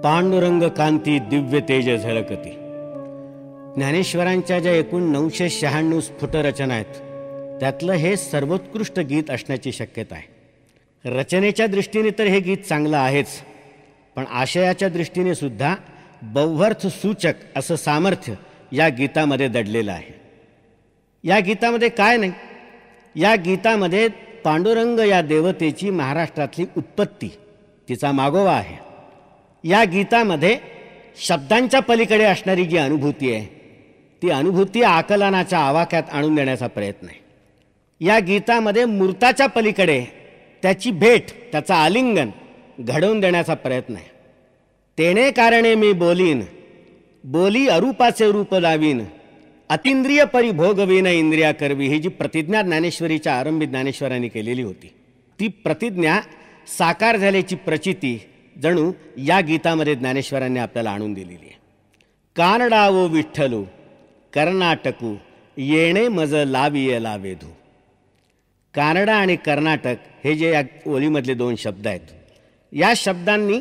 पांडुरंग कांती दिव्य तेज झळकती. ज्ञानेश्वरांच्या ज्या एकूण 996 स्फुट रचना आहेत त्यातलं हे सर्वोत्कृष्ट गीत असण्याची शक्यता आहे. रचनेच्या दृष्टीने तर हे गीत चांगलं आहेच, पण आशयाच्या दृष्टीने सुद्धा बौवर्थ सूचक असं सामर्थ्य या गीतामध्ये दडलेलं आहे. या गीतामध्ये काय नाही, या गीतामध्ये पांडुरंग या देवतेची महाराष्ट्रातली उत्पत्ती, तिचा मागोवा आहे. या गीतामध्ये शब्दांच्या पलीकडे असणारी जी अनुभूती आहे ती अनुभूती आकलनाच्या आवाक्यात आणून देण्याचा प्रयत्न आहे. या गीतामध्ये मूर्ताच्या पलीकडे त्याची भेट, त्याचा आलिंगन घडवून देण्याचा प्रयत्न आहे. तेणे कारणे मी बोलीन, बोली अरूपाचे रूप लावीन, अतिंद्रिय परिभोगवीन इंद्रिया करवी, ही जी प्रतिज्ञा ज्ञानेश्वरीच्या आरंभी ज्ञानेश्वरांनी केलेली होती, ती प्रतिज्ञा साकार झाल्याची प्रचिती जणू या गीतामध्ये ज्ञानेश्वरांनी आपल्याला आणून दिलेली आहे. कानडावो विठ्ठलू कर्नाटकू येणे मज लाविये लावेधू. कानडा आणि कर्नाटक हे जे या ओळीमधले दोन शब्द आहेत, या शब्दांनी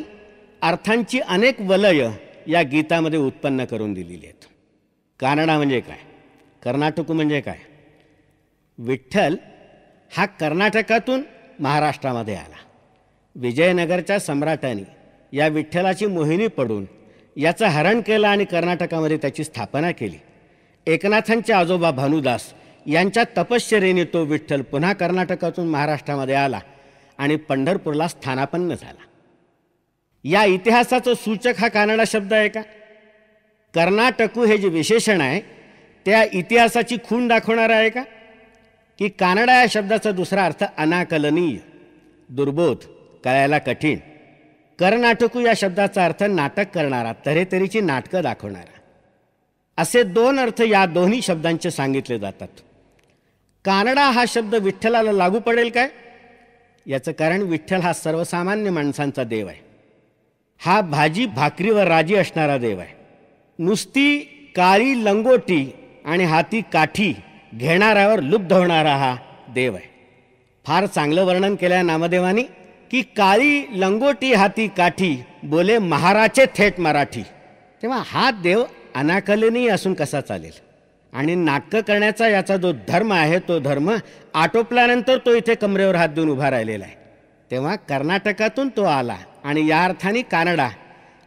अर्थांची अनेक वलय या गीतामध्ये उत्पन्न करून दिलेली आहेत. कानडा म्हणजे काय, कर्नाटकू म्हणजे काय? विठ्ठल हा कर्नाटकातून महाराष्ट्रामध्ये आला. विजयनगरच्या सम्राटांनी या विठ्ठलाची मोहिनी पडून याचं हरण केलं आणि कर्नाटकामध्ये त्याची स्थापना केली. एकनाथांचे आजोबा भानुदास यांच्या तपश्चर्येने तो विठ्ठल पुन्हा कर्नाटकातून महाराष्ट्रामध्ये आला आणि पंढरपूरला स्थानापन्न झाला. या इतिहासाचं सूचक हा कानडा शब्द आहे का? कर्नाटकू हे जे विशेषण आहे त्या इतिहासाची खूण दाखवणारं आहे का? की कानडा या शब्दाचा दुसरा अर्थ अनाकलनीय, दुर्बोध, कळायला कठीण. कर्नाटकू या शब्दाचा अर्थ नाटक करणारा, तऱ्हेतऱ्हेची नाटकं दाखवणारा, असे दोन अर्थ या दोन्ही शब्दांचे सांगितले जातात. कानडा हा शब्द विठ्ठलाला लागू पडेल काय? याचं कारण विठ्ठल हा सर्वसामान्य माणसांचा देव आहे. हा भाजी भाकरीवर राजी असणारा देव आहे. नुसती काळी लंगोटी आणि हाती काठी घेणाऱ्यावर लुब्ध होणारा हा देव आहे. फार चांगलं वर्णन केलं नामदेवानी की काळी लंगोटी हाती काठी बोले महाराचे थेट मराठी. तेव्हा हा देव अनाकलनीय असून कसा चालेल? आणि नाटकं करण्याचा याचा जो धर्म आहे तो धर्म आटोपल्यानंतर तो इथे कमरेवर हात देऊन उभा राहिलेला आहे. तेव्हा कर्नाटकातून तो आला आणि या अर्थाने कानडा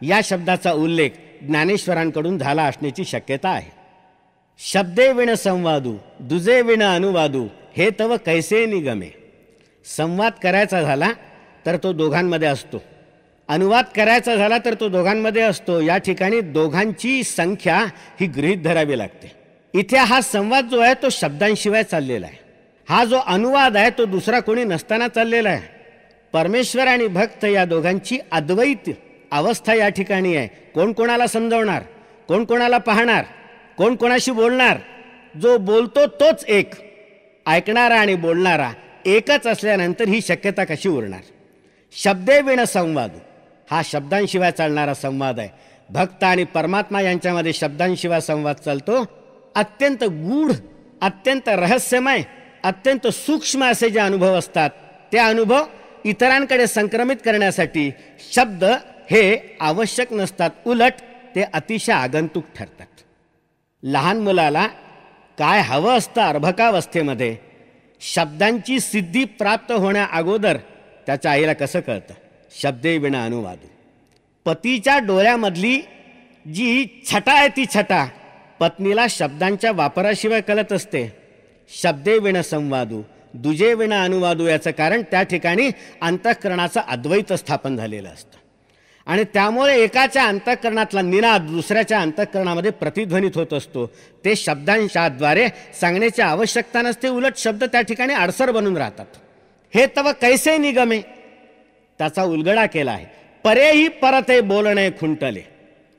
या शब्दाचा उल्लेख ज्ञानेश्वरांकडून झाला असण्याची शक्यता आहे. शब्दे विण संवादू दुजे विण अनुवादू हे तव कैसे निगमे. संवाद करायचा झाला तर तो दोघांमध्ये असतो, अनुवाद करायचा झाला तर तो दोघांमध्ये असतो. या ठिकाणी दोघांची संख्या ही गृहीत धरावी लागते. इथे हा संवाद जो आहे तो शब्दांशिवाय चाललेला आहे. हा जो अनुवाद आहे तो दुसरा कोणी नसताना चाललेला आहे. परमेश्वर आणि भक्त या दोघांची अद्वैत अवस्था या ठिकाणी आहे. कोण कोणाला समजवणार, कोण कोणाला पाहणार, कोण कोणाशी बोलणार? जो बोलतो तोच एक, ऐकणारा आणि बोलणारा एकच असल्यानंतर ही शक्यता कशी उरणार? शब्दे विण संवाद हा शब्दांशिवाय चालणारा संवाद आहे. भक्त आणि परमात्मा यांच्यामध्ये शब्दांशिवाय संवाद चालतो. अत्यंत गूढ, अत्यंत रहस्यमय, अत्यंत सूक्ष्म असे जे अनुभव असतात ते अनुभव इतरांकडे संक्रमित करण्यासाठी शब्द हे आवश्यक नसतात, उलट ते अतिशय आगंतुक ठरतात. लहान मुलाला काय हवं असतं अर्भकावस्थेमध्ये, शब्दांची सिद्धी प्राप्त होण्या अगोदर त्याच्या आईला कसं कळतं? शब्दे विण अनुवादू. पतीच्या डोळ्यामधली जी छटा आहे ती छटा पत्नीला शब्दांच्या वापराशिवाय कळत असते. शब्दे विण संवादू दुजे विण अनुवादू याचं कारण त्या ठिकाणी अंतःकरणाचं अद्वैत स्थापन झालेलं असतं आणि त्यामुळे एकाच्या अंतःकरणातला निनाद दुसऱ्याच्या अंतःकरणामध्ये प्रतिध्वनित होत असतो. ते शब्दांच्याद्वारे सांगण्याची आवश्यकता नसते, उलट शब्द त्या ठिकाणी अडसर बनून राहतात. हे तव कैसे निगमे त्याचा उलगडा केला आहे. परेही परते बोलणे खुंटले.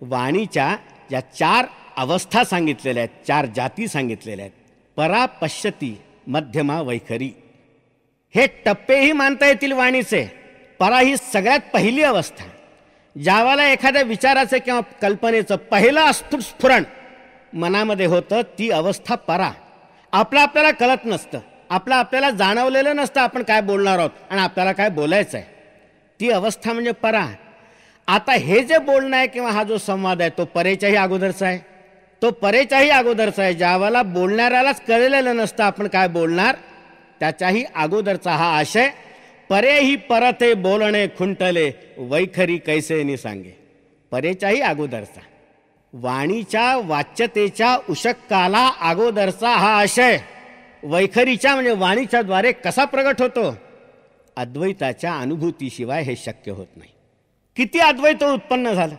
वाणीच्या या चार अवस्था सांगितलेल्या आहेत, चार जाती सांगितलेल्या आहेत. परा, पश्यती, मध्यमा, वैखरी. हे टप्पेही मानता येतील वाणीचे. परा ही सगळ्यात पहिली अवस्था. ज्यावेळेला एखाद्या विचाराचं किंवा कल्पनेचं पहिलं स्फुरण मनामध्ये होतं ती अवस्था परा. आपल्याला कळत नसतं, आपल्याला जाणवलेलं नसतं आपण काय बोलणार आहोत आणि आपल्याला काय बोलायचं आहे. ती अवस्था म्हणजे परा. आता हे जे बोलणं आहे किंवा हा जो संवाद आहे तो परेच्याही अगोदरचा आहे, तो परेच्याही अगोदरचा आहे. ज्यावेळेला बोलणाऱ्यालाच कळलेलं नसतं आपण काय बोलणार, त्याच्याही अगोदरचा हा आशय. परेही परते बोलणे खुंटले, वैखरी कैसे नि सांगे. परेच्याही अगोदरचा, वाणीच्या वाच्यतेच्या उशक्काला अगोदरचा हा आशय वैखरीच्या म्हणजे वाणीच्या द्वारे कसा प्रगट होतो. अद्वैताच्या अनुभूतीशिवाय हे शक्य होत नाही. किती अद्वैत उत्पन्न झालं,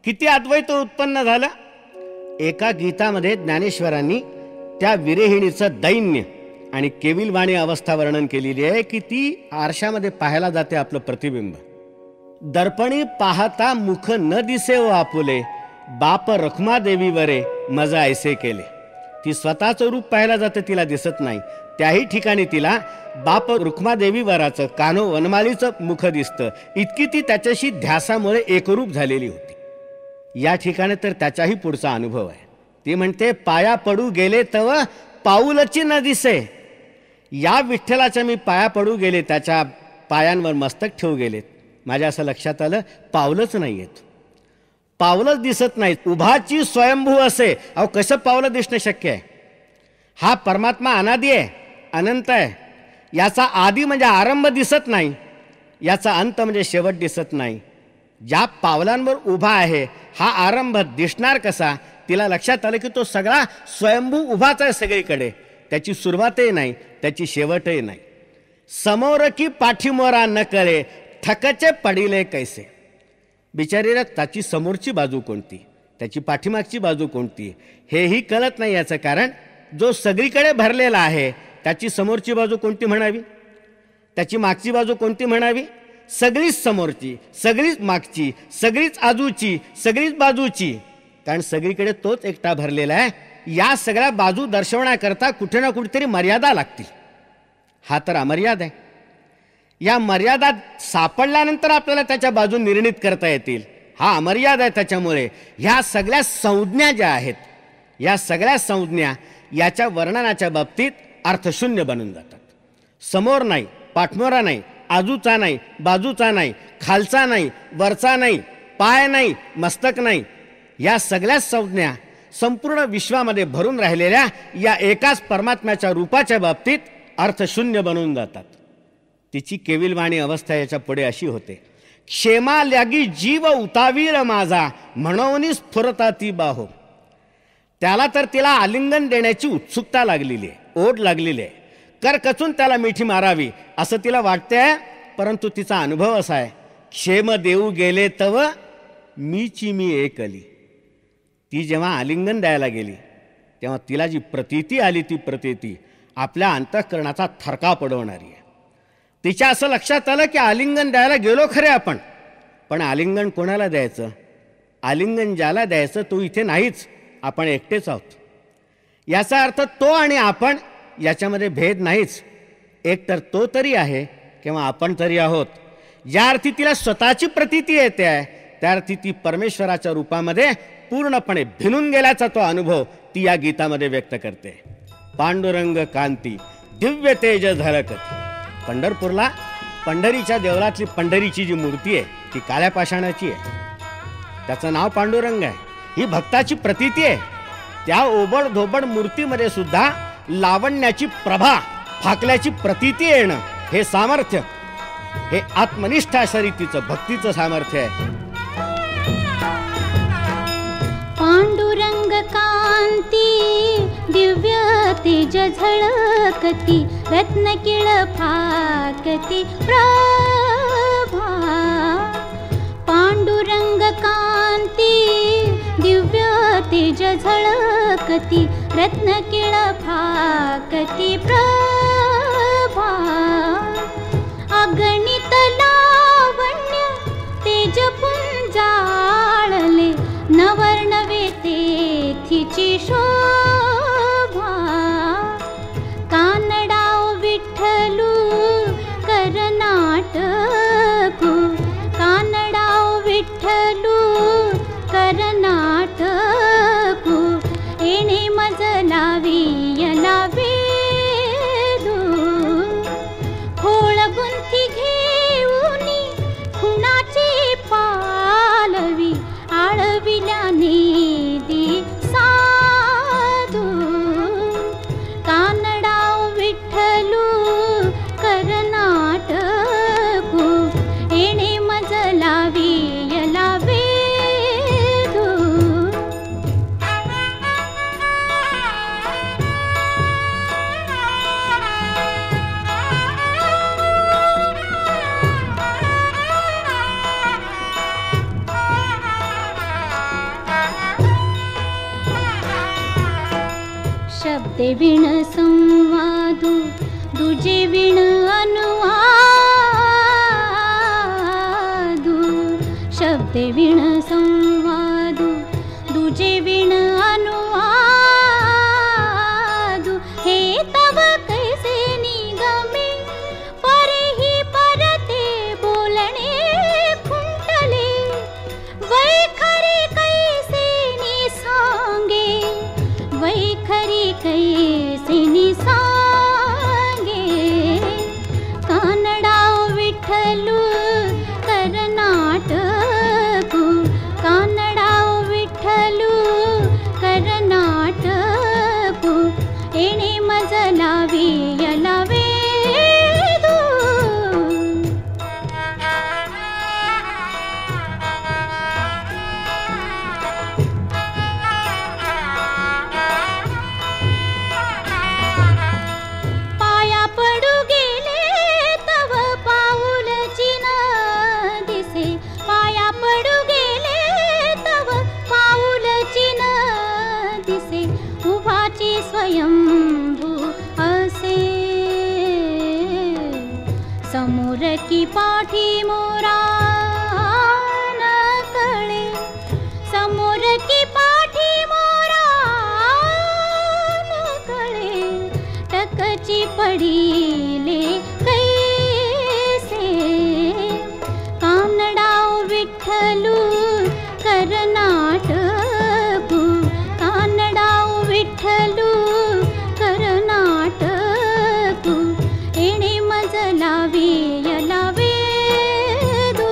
किती अद्वैत उत्पन्न झालं. एका गीतामध्ये ज्ञानेश्वरांनी त्या विरेहिणीचं दैन्य आणि केविलवाणी अवस्था वर्णन केलेली आहे की ती आरशामध्ये पाहायला जाते आपलं प्रतिबिंब. दर्पणी पाहता मुख न दिसे व आपुले, बाप रखुमादेवी वरे मज ऐसे केले. ती स्वतःचं रूप पाहायला जाते, तिला दिसत नाही. त्याही ठिकाणी तिला बाप रुक्मादेवी वराचं कान्हो वनमालीचं मुख दिसतं. इतकी ती त्याच्याशी ध्यासामुळे एकरूप झालेली होती. या ठिकाणी तर त्याच्याही पुढचा अनुभव आहे. ती म्हणते, पाया पडू गेले तव पाऊलची न दिसे. या विठ्ठलाच्या मी पाया पडू गेले, त्याच्या पायांवर मस्तक ठेवू गेलेत. माझ्या असं लक्षात आलं, पावलंच नाही येत, पावलंच दिसत नाहीत. उभाची स्वयंभू असे, अहो कसं पावलं दिसणं शक्य आहे. हा परमात्मा अनादी आहे, अनंत आहे. याचा आदी म्हणजे आरंभ दिसत नाही, याचा अंत म्हणजे शेवट दिसत नाही. ज्या पावलांवर उभा आहे हा आरंभ दिसणार कसा. तिला लक्षात आलं की तो सगळा स्वयंभू उभाच आहे सगळीकडे. त्याची सुरुवातही नाही, त्याची शेवटही नाही. समोर की पाठीमोरा न कळे, ठकचे पडिले कैसे. बिचारीला त्याची समोरची बाजू कोणती, त्याची पाठीमागची बाजू कोणती हेही कळत नाही. याचं कारण जो सगळीकडे भरलेला आहे त्याची समोरची बाजू कोणती म्हणावी, त्याची मागची बाजू कोणती म्हणावी. सगळीच समोरची, सगळीच मागची, सगळीच आजूची, सगळीच बाजूची. कारण सगळीकडे तोच एकटा भरलेला आहे. या सगळ्या बाजू दर्शवण्याकरता कुठे ना कुठेतरी मर्यादा लागतील. हा तर अमर्याद आहे. या मर्यादा सापडल्यानंतर आपल्याला त्याच्या बाजू निर्णित करता येतील. हा अमर्याद आहे. त्याच्यामुळे ह्या सगळ्या संज्ञा ज्या आहेत, या सगळ्या संज्ञा याच्या वर्णनाच्या बाबतीत अर्थशून्य बनून जातात. समोर नाही, पाठमोरा नाही, आजूचा नाही, बाजूचा नाही, खालचा नाही, वरचा नाही, पाय नाही, मस्तक नाही. या सगळ्या संज्ञा संपूर्ण विश्वामध्ये भरून राहिलेल्या या एकाच परमात्म्याच्या रूपाच्या बाबतीत अर्थशून्य बनून जातात. तिची केविलवाणी अवस्था याच्या पुढे अशी होते. क्षेमा लागी जीव उतावीर माझा, म्हणून स्फुरता ती बाहो. त्याला तर तिला आलिंगन देण्याची उत्सुकता लागलेली आहे, ओढ लागलेली आहे. करकचून त्याला मिठी मारावी असं तिला वाटते. परंतु तिचा अनुभव असा आहे, क्षेम देऊ गेले तव मीची मी एकली. ती जेव्हा आलिंगन द्यायला गेली तेव्हा तिला जी प्रतीती आली, ती प्रतीती आपल्या अंतःकरणाचा थरका पडवणारी आहे. तिच्या असं लक्षात आलं की आलिंगन द्यायला गेलो खरे आपण, पण आलिंगन कोणाला द्यायचं, आलिंगन ज्याला द्यायचं तो इथे नाहीच, आपण एकटेच आहोत. याचा अर्थ तो आणि आपण याच्यामध्ये भेद नाहीच. एक तर तो तरी आहे किंवा आपण तरी आहोत. ज्या अर्थी तिला स्वतःची प्रतीती येते आहे त्या अर्थी ती परमेश्वराच्या रूपामध्ये पूर्णपणे भिनून गेल्याचा तो अनुभव ती या गीतामध्ये व्यक्त करते. पांडुरंग कांती दिव्य तेज झलकती. पंढरपूरला पंढरीच्या देवळातली पंढरीची जी मूर्ती आहे ती काळ्या पाषाणाची आहे, त्याचं नाव पांडुरंग आहे. ही भक्ताची प्रतीती आहे. त्या ओबड धोबड मूर्तीमध्ये सुद्धा लावण्याची प्रभा, फाकल्याची प्रतीती येणं, हे सामर्थ्य, हे आत्मनिष्ठा शरीतीचं भक्तीचं सामर्थ्य आहे. पांडुरंग कांती दिव्य तेज झळकती, रत्नकिळ फाकती प्रभा. पांडुरंग कांती दिव्य तेज झळकती, रत्नकिळ फाकती प्रभा. अगणित लावण्य तेज पुंजाळले, नवर्णवे तेथीची शोभा. कानडाव विठ्ठलू करनाटकू, कानडाव विठ्ठलू करनाटकू. येणे मज लावियला वेदू, खोळ गुंथी घेऊनी खुणाची पा शब्दे विण संवादू दुजे विण अनुवादू शब्दे विण संवादू दुजे विण अनुवादू हे तव कैसे निगमे परेही परते बोलणे खुंटले वैखरी कैसे नि सांगे वैखरी कैसे नि सांगे कानडाओ विठ्ठलू कर्नाटकू कानडाओ विठ्ठलू कर्नाटकू एणे मजला वियला वेदू पाया पडू गेले तव पाऊल चिन दिसे पाया पडू गेले तव पाऊल चिन दिसे उभाची स्वयंभू असे समोर की पाठी मोरा न कळे समोर की पाठी मोरा न कळे टकची पडीले कैसे कानडाओ विठ्ठलू कर्नाटकू कानडाओ विठ्ठलू कर्नाटकू एणे मजला वियला वेदू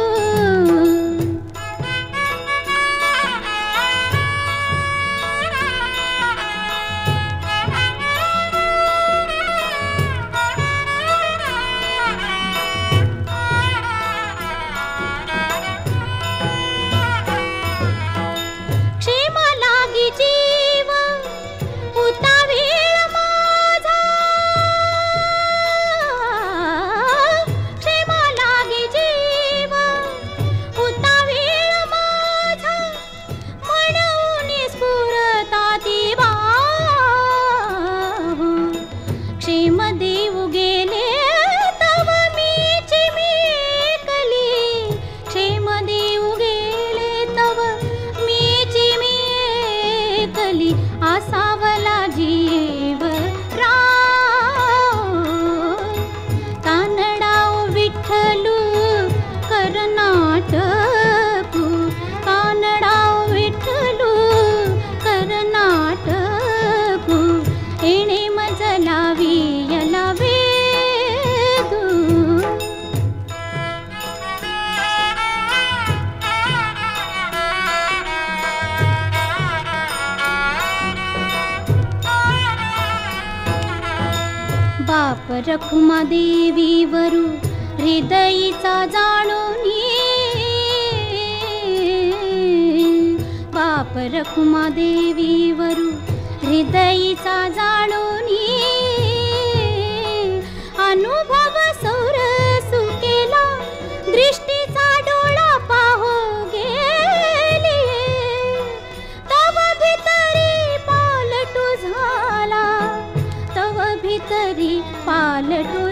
क्षेम लागी जीव होता वेळ माझा क्षेम लागी जीव होता वेळ माझा म्हणून स्फुरता ती बाहू क्षेम देऊ गेले तव मीची मी एकली क्षेम देऊ गेले तव मीची मी एकली आसावला जीव राव कानडाओ विठ्ठलू कर्नाटकू कानडाओ विठ्ठलू कर्नाटकू एणे मजला वियला वेदू बाप रखुमा देवीवरू हृदयीचा जाणूनी बाप रखुमा देवीवरू हृदयीचा जाणूनी अनुभव सौरसू केला दृष्टीचा डोळा पाहो गेली तव भितरी पालटू झाला तव भितरी पालटू